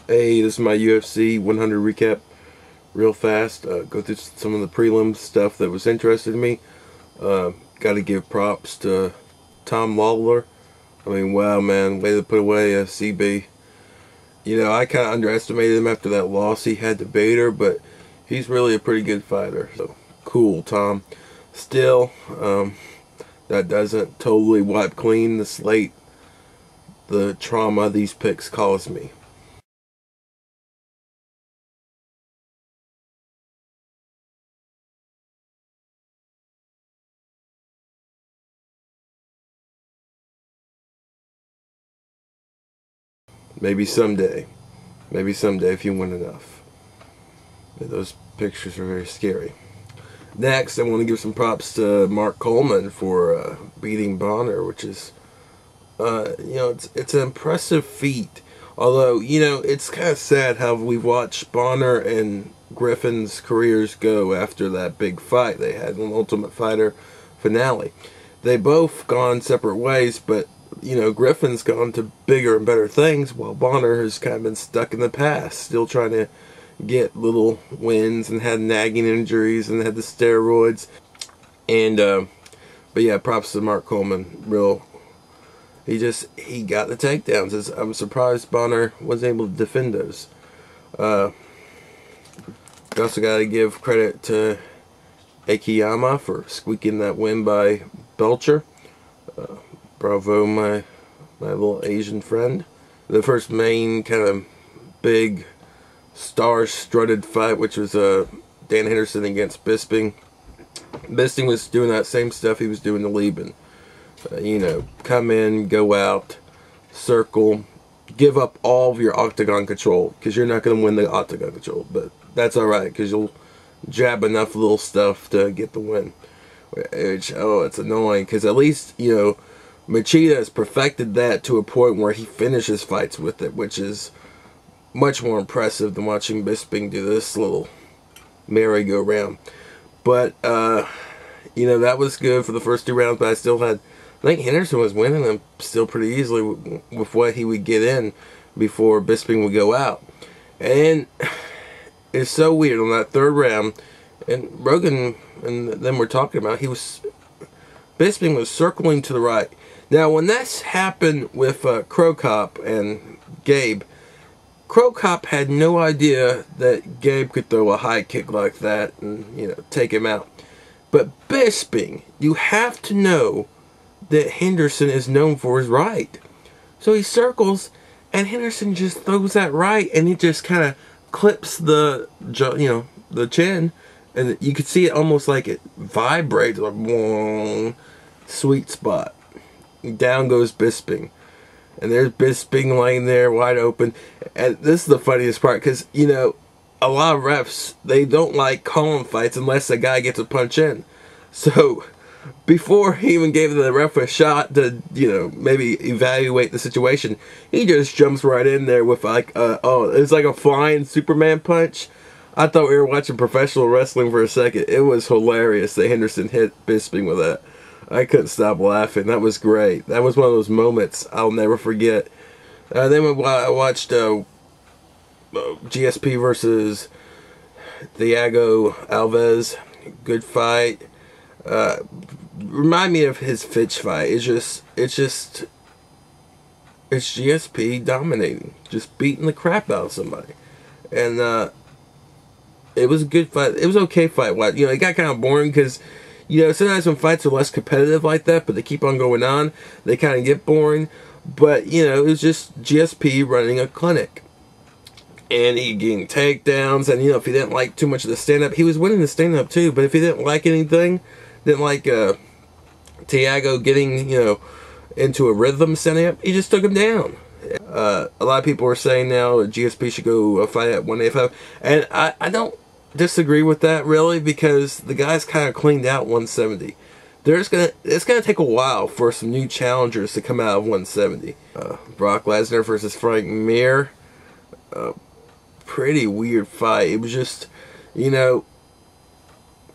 Hey, this is my UFC 100 recap real fast. Go through some of the prelim stuff that was interesting to me. Got to give props to Tom Lawler. I mean, wow, man, way to put away a CB. You know, I kind of underestimated him after that loss he had to Bader, but he's really a pretty good fighter. So, cool, Tom. Still, that doesn't totally wipe clean the slate, the trauma these picks caused me. Maybe someday. Maybe someday if you win enough. But those pictures are very scary. Next, I want to give some props to Mark Coleman for beating Bonner, which is, it's an impressive feat. Although, it's kind of sad how we've watched Bonner and Griffin's careers go after that big fight they had in the Ultimate Fighter finale. They both gone separate ways, but Griffin's gone to bigger and better things, while Bonner has kind of been stuck in the past, still trying to get little wins and had nagging injuries and had the steroids. And, but yeah, props to Mark Coleman. He got the takedowns. I'm surprised Bonner wasn't able to defend those. We also got to give credit to Akiyama for squeaking that win by Belcher. Bravo, my little Asian friend. The first main kind of big star-strutted fight, which was Dan Henderson against Bisping. Bisping was doing that same stuff he was doing to Lieben. Come in, go out, circle, give up all of your octagon control, because you're not going to win the octagon control, but that's alright, because you'll jab enough little stuff to get the win. Which, it's annoying, because at least, Machida has perfected that to a point where he finishes fights with it, which is much more impressive than watching Bisping do this little merry-go-round. But, that was good for the first 2 rounds, but I think Henderson was winning them still pretty easily with what he would get in before Bisping would go out. And it's so weird on that 3rd round, and Rogan and them were talking about, Bisping was circling to the right. Now, when this happened with Crow Cop and Gabe, Crow Cop had no idea that Gabe could throw a high kick like that and, take him out. But Bisping, you have to know that Henderson is known for his right. So he circles, and Henderson just throws that right, and it just kind of clips the chin, and you could see it almost like it vibrates, like, whoa, sweet spot. Down goes Bisping. And there's Bisping laying there wide open. And this is the funniest part, because, a lot of refs, they don't like calling fights unless a guy gets a punch in. So, before he even gave the ref a shot to, maybe evaluate the situation, he just jumps right in there with it's like a flying Superman punch. I thought we were watching professional wrestling for a second. It was hilarious that Henderson hit Bisping with that. I couldn't stop laughing. That was great. That was one of those moments I'll never forget. Then I watched GSP versus Thiago Alves. Good fight. Remind me of his Fitch fight. It's GSP dominating, just beating the crap out of somebody, and it was a good fight. It was an okay fight. It got kind of boring because sometimes when fights are less competitive like that, but they keep on going on, they kind of get boring. But it was just GSP running a clinic, and he getting takedowns, and if he didn't like too much of the stand-up, he was winning the stand-up too. But if he didn't like anything, didn't like Thiago getting into a rhythm standing up, he just took him down. A lot of people are saying now that GSP should go fight at 185, and I don't disagree with that really, because the guy's kind of cleaned out 170. It's gonna take a while for some new challengers to come out of 170. Brock Lesnar versus Frank Mir. Pretty weird fight. It was just,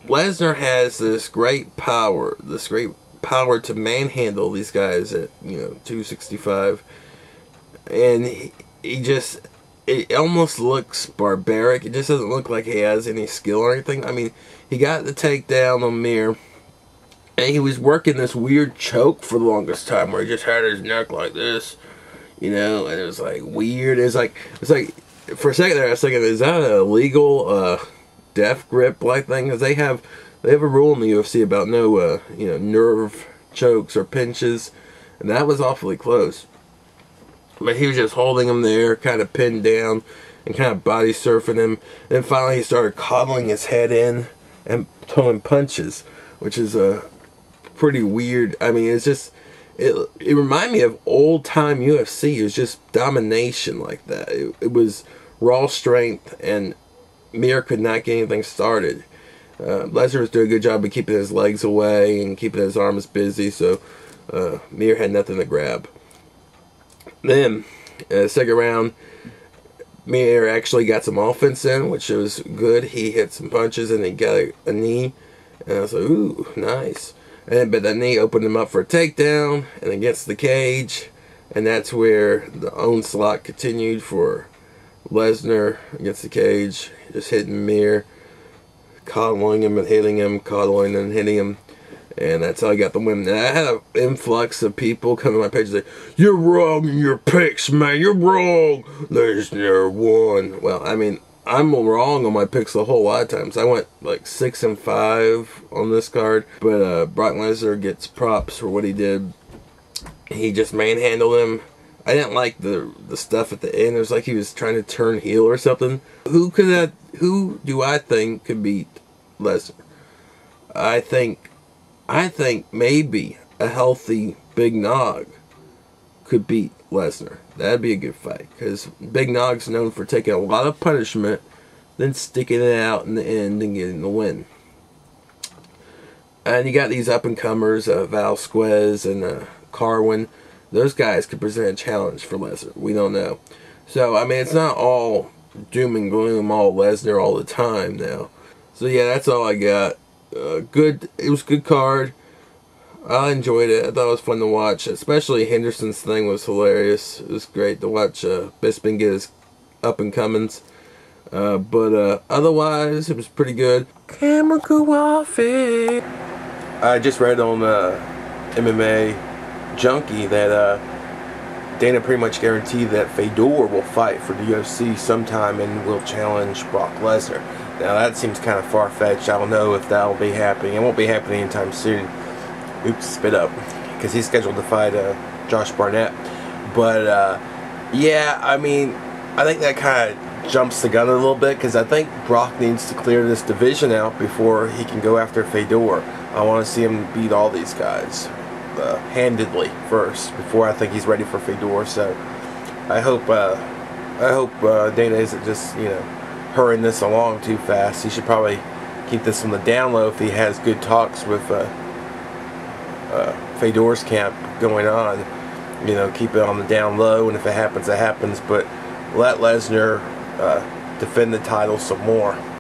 Lesnar has this great power to manhandle these guys at 265, and he just it almost looks barbaric. It just doesn't look like he has any skill or anything. I mean, he got the takedown on Mir, and he was working this weird choke for the longest time where he just had his neck like this, you know, and it was like weird. It's like for a second there I was thinking, is that a legal death grip like thing? Because they have a rule in the UFC about no you know, nerve chokes or pinches, and that was awfully close. But he was just holding him there, kind of pinned down, and kind of body surfing him. And finally he started coddling his head in and throwing punches, which is pretty weird. I mean, it's just, it reminded me of old time UFC. It was just domination like that. It was raw strength, and Mir could not get anything started. Lesnar was doing a good job of keeping his legs away and keeping his arms busy, so Mir had nothing to grab. Then, second round, Mir actually got some offense in, which was good. He hit some punches and he got a knee, and I was like, ooh, nice. But that knee opened him up for a takedown and against the cage, and that's where the onslaught continued for Lesnar against the cage, just hitting Mir, coddling him and hitting him, coddling and hitting him. And that's how I got the win. And I had an influx of people coming to my page and say, "You're wrong in your picks, man. You're wrong. Lesnar won." Well, I mean, I'm wrong on my picks a whole lot of times. I went like 6-5 on this card. But Brock Lesnar gets props for what he did. He just manhandled him. I didn't like the stuff at the end. It was like he was trying to turn heel or something. Who do I think could beat Lesnar? I think maybe a healthy Big Nog could beat Lesnar. That'd be a good fight, because Big Nog's known for taking a lot of punishment, then sticking it out in the end and getting the win. And you got these up-and-comers, Vasquez and Carwin. Those guys could present a challenge for Lesnar. We don't know. So, I mean, it's not all doom and gloom, all Lesnar all the time now. So, yeah, that's all I got. It was a good card. I enjoyed it. I thought it was fun to watch. Especially Henderson's thing was hilarious. It was great to watch Bisping get his up-and-comings. But otherwise, it was pretty good. Chemical warfare. I just read on MMA Junkie that Dana pretty much guaranteed that Fedor will fight for the UFC sometime and will challenge Brock Lesnar. Now that seems kind of far-fetched. I don't know if that'll be happening. It won't be happening anytime soon. Oops, spit up. Because he's scheduled to fight Josh Barnett. But yeah, I mean, I think that kind of jumps the gun a little bit, because I think Brock needs to clear this division out before he can go after Fedor. I want to see him beat all these guys handedly first before I think he's ready for Fedor. So I hope Dana isn't just, you know, hurrying this along too fast. He should probably keep this on the down low if he has good talks with Fedor's camp going on. You know, keep it on the down low, and if it happens, it happens. But let Lesnar defend the title some more.